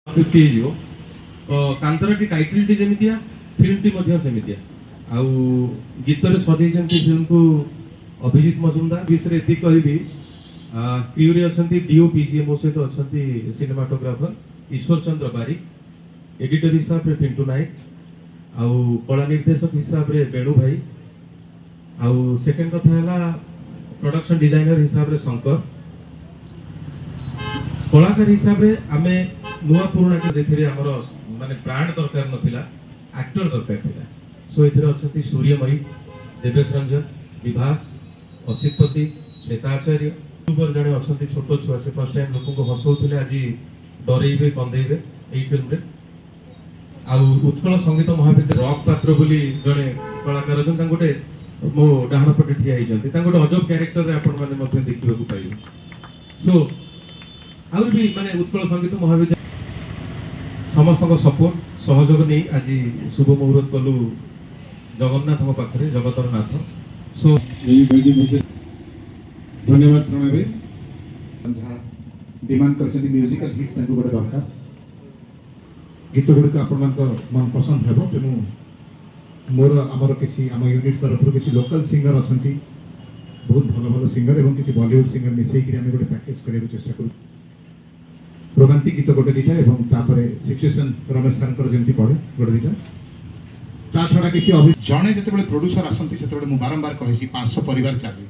50 ହେଇଯିବ ତ କାନ୍ତରଟି ଟାଇଟଲଟି ଯେମିତିଆ ଫିଲ୍ମଟି ମଧ୍ୟ ସେମିତିଆ ଆଉ ଗୀତରେ ସଜେଇଛନ୍ତି ଫିଲ୍ମକୁ ଅଭିଜିତ ମଜୁମଦାର ବିଷୟରେ ଏତିକି କହିବି କ୍ରିୟୁରେ ଅଛନ୍ତି ଡିଓପି ଯିଏ ମୋ ସହିତ ଅଛନ୍ତି ସିନେମାଟୋଗ୍ରାଫର ଈଶ୍ୱର ଚନ୍ଦ୍ର ବାରିକ ଏଡିଟର ହିସାବରେ ପିଣ୍ଟୁ ନାୟକ ଆଉ କଳା ନିର୍ଦ୍ଦେଶକ ହିସାବରେ ବେଣୁ ଭାଇ ଆଉ ସେକେଣ୍ଡ କଥା ହେଲା प्रोडक्शन डिजाइनर हिसाब रे शंकर कलाकार हिसाब रे आमे नुआ पुराना के जेथिरे हमर माने ब्रांड दरकार नथिला एक्टर दरकार थिला सो एथिरे अछंती सूर्यमयी देवेश रंजन विभास असितपति श्वेताचार्य यूट्यूबर जने अछंती छोटो छुआ से फर्स्ट टाइम लोक को हसौथिले आज डरेइबे कंदेइबे एई फिल्म रे आ उत्कल संगीत महाविद्यालय रॉक पात्र बोली जने कलाकार जन गोटे मो डाहण पटे ठिया होती गोटे अजब क्यारेक्टर आपण मैंने देखा पाइबे सो आउर भी माने उत्कल संगीत महाविद्यालय समस्त सपोर्ट सहयोग नहीं आज शुभ मुहूर्त कलु जगन्नाथ पाखे जगतर नाथ सो धन्यवाद प्रणय जहाँ डिमांड कर म्यूजिकल हिट गोटे दरकार गीत गुड़िक आप मन पसंद हे तेणु मोर आमर किसी आम यूनिट तरफ किसी लोकल सिंगर अच्छा बहुत भल भल सिंगर और किसी बॉलीवुड सिंगर मिसेक आम गोटे पैकेज करने चेष्टा करूँ रोमांटिक गीत गोटे दीटा और सिचुएसन रमेश सर जमी पड़े गोटे दीटा ता छड़ा किसी जड़े जो प्रोड्यूसर आसती से बारंबार कही 500 परिवार चले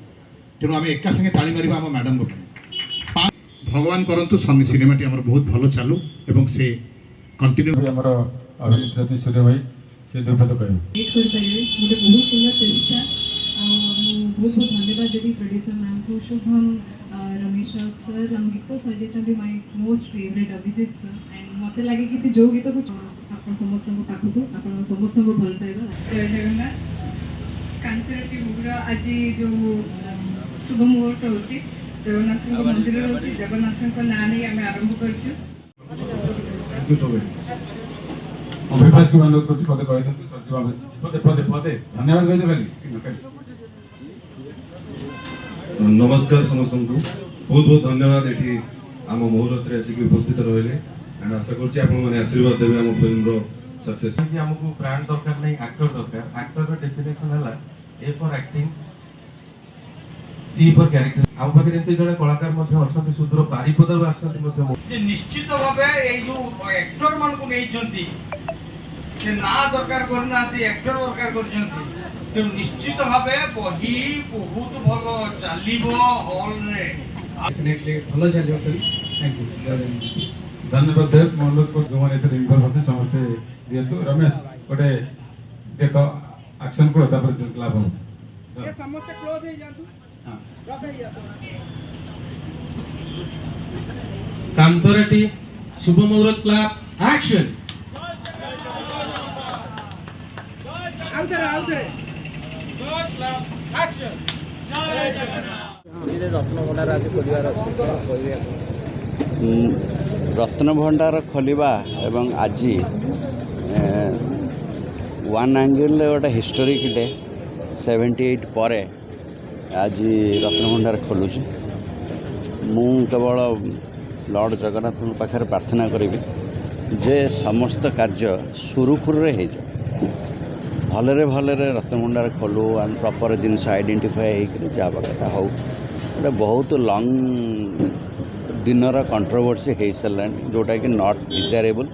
तेणु आम एका संगे ताली मारिबा आम मैडम को भगवान करंतु सिनेमाटी आमर बहुत भल चालू एवं से कंटिन्यू आमर अभिनेत्री सूर्य भाई से दुपद कह गोटे बहुत सुंदर चेष्टा बहुत बहुत धन्यवाद देवी प्रोड्यूसर मैम को शुभम रमेश सर गीत सजें my most favourite Abhijeet sir and मत लगे कि जो गीत को आप समस्त पाखक आप समस्त भल पाइबा जय जगन्नाथ कांतरटी मुगर आज जो शुभ मुहूर्त हो जगन्नाथ मंदिर अच्छी जगन्नाथ ना नहीं आम आरंभ कर अभिभाषक अनुरोध कर पदे कही पदे पदे पदे धन्यवाद कही नमस्कार समस्त को बहुत बहुत धन्यवाद ये आम मुहूर्त आसिक उपस्थित रहिले एंड आशा करुँच आपने आशीर्वाद देवे आम फिल्म सक्सेस आमको ब्रांड दरकार नहीं एक्टर दरकार एक्टर डेफिनेशन है A for acting C for character आम पाखे जमी जड़े कलाकार अच्छा सुदूर बारिपदा निश्चित भाव जो एक्टर मान को नहीं ना दरकार करना एक्टर दरकार कर निश्चित भाव बही बहुत भल चलो हॉल रे भल चलो थैंक यू धन्यवाद देव अनुरोध कर जो मैंने इन्वॉल्व होते समस्ते दिंतु रमेश गोटे देख एक्शन को लाभ हो समस्त क्लोज हो जातु कांतरटी शुभ मुहूर्त क्लब एक्शन रत्न भंडार खोलिबा एवं आज वन एंगल गोटे हिस्टोरिक डे 78 पर आज रत्न भंडार खोलुच मु केवल लॉर्ड जगन्नाथ पाखे प्रार्थना करी जे समस्त कार्य सुरुखुर हो भलरे भलरे रत्न भंडार खोलू एंड प्रॉपर जिनस आइडेंटिफाई जावा कथा हो गोटे बहुत लंग दिनर कंट्रोवर्सी हो सारा जोटा कि नॉट डिजायरेबल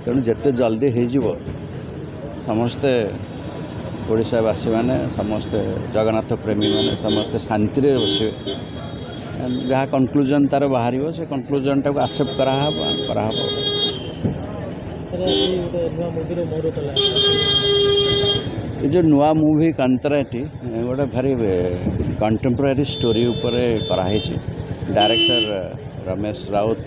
तेणु जिते जल्दी हो समस्ते ओडावासी मैंने समस्ते जगन्नाथ प्रेमी मैंने समस्ते शांति बसवे जहाँ कनक्लूजन तार बाहर से कनक्लूजन टाक आक्सेप्ट करा ये जो नुआ मूवी कांतराटी गोटे भारी कंटेम्पोरारी स्टोरी उपरे कराई डायरेक्टर रमेश राउत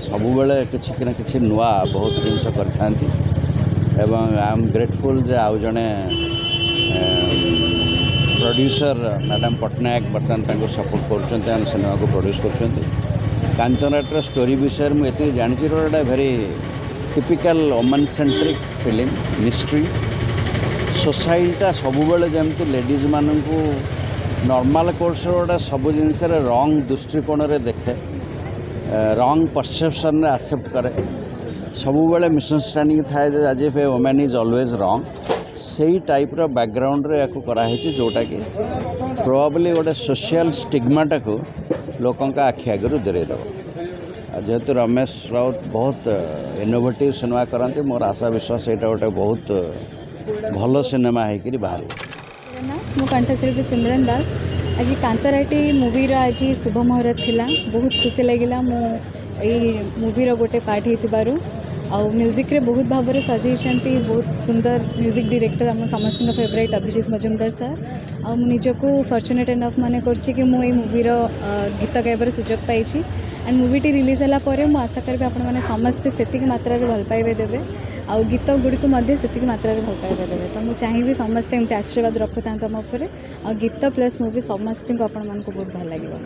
सबु बेले किसी ना किसी नुआ बहुत जिनस कर आई एम ग्रेटफुल जे आउ जड़े प्रोड्यूसर मैडम पट्टनायक बर्तमान सपोर्ट कर सिनेमा को प्रोड्यूस कर कांतराटर स्टोरी विषय मुझे जानी गोटे very typical women centric film mystery सोसाइटा सब बेले जमती लेडीज मानू नॉर्मल कोर्स गोटे सब जिनस रंग दृष्टिकोण देखे रंग परसेप्शन एक्सेप्ट करे ସବୁବେଳେ ମିସଅଣ୍ଡରଷ୍ଟାଣ୍ଡିଂ ଥାଏ ଯେ as if a woman is always wrong ସେଇ ଟାଇପ୍ର ବ୍ୟାକ୍ଗ୍ରାଉଣ୍ଡରେ ୟାକୁ କରାହେଇଛି ଯେଉଁଟାକି ପ୍ରୋବାବଲି ଗୋଟେ ସୋସିଆଲ ଷ୍ଟିଗ୍ମାଟାକୁ ଲୋକଙ୍କ ଆଖି ଆଗରୁ ଦୂରେଇ ଦେବ। ଆଉ ଯେହେତୁ ରମେଶ ରାଉତ ବହୁତ ଇନୋଭେଟିଭ୍ ସିନେମା କରନ୍ତି ମୋର ଆଶା ବିଶ୍ୱାସ ଏଇଟା ଗୋଟେ ବହୁତ ଭଲ ସିନେମା ହେଇକରି ବାହାରିବ। मो कंठशिल्पी सिमरन दास आज कांतराटी मूवीर आज शुभ मुहूर्त थिला बहुत खुशी लगिला मो मूवीर गोटे पार्ट होइतिबारु आ म्यूजिक रे बहुत भाव में सजाई बहुत सुंदर म्यूजिक डायरेक्टर आम समस्त फेवरेट अभिजीत मजुमदार सर आ निजको फॉर्चुनेट एनफ माने करछि कि मो मूवीर गीत गाइबार सुजोग पाई एंड मूवीटी रिलीज होला परे मो आशा करी आपण माने समस्त सेतिक मात्रा रे भल पाइबे देबे आ गीत गुडी को मध्य सेतिक मात्रा रे भल पाइबे देबे तो मु चाहिबी समस्त एमते आशीर्वाद रखुतांत हम ऊपर आ गीत प्लस मूवी समस्त को आपण मान को बहुत भल लागिबो।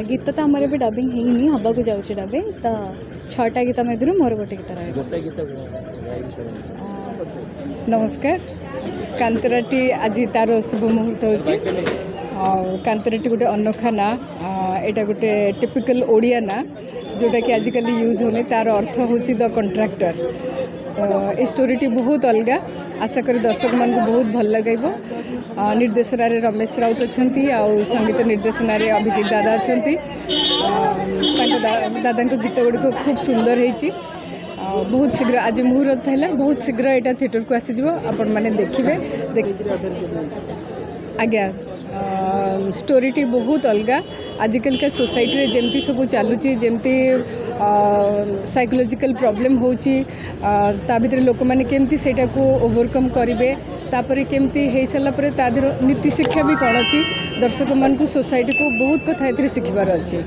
गीत तो हमर भी डबिंग हेनी हबा को जाउछि डबिंग तो 6टा गीत मध्यरु मोर गोटे गीत रहे। नमस्कार कांतराटी आज तार शुभ मुहूर्त होची कांतराटी गोटे अनोखा ना एटा गोटे टिपिकल ओडिया ना जोटा कि आजिकल यूज होने तार अर्थ होची द कॉन्ट्रैक्टर। ए स्टोरीटी बहुत अलग आशा करी दर्शक मान को बहुत भल लगेबो। निर्देशन रे रमेश राउत अछंती आ संगीत निर्देशन रे अभिजीत दादा अछंती। दादा को गीत गुड़ी को खूब सुंदर होती बहुत शीघ्र आज मुहूर्त है बहुत शीघ्र यहाँ थिएटर को आसीज आपण मैंने देखिए आज्ञा स्टोरीटी बहुत अलग आजिकल का सोसाइटी रे जेमती सब चलुची जेमती साइकोलॉजिकल प्रॉब्लम होची ता भीतर लोक माने केमती सेटा को ओवरकम करिवे तापरे केमती हे सला परे ता नीति शिक्षा भी कौन अच्छी दर्शक मान को सोसाइटी को बहुत कथा एथिरे शिखबार अच्छी।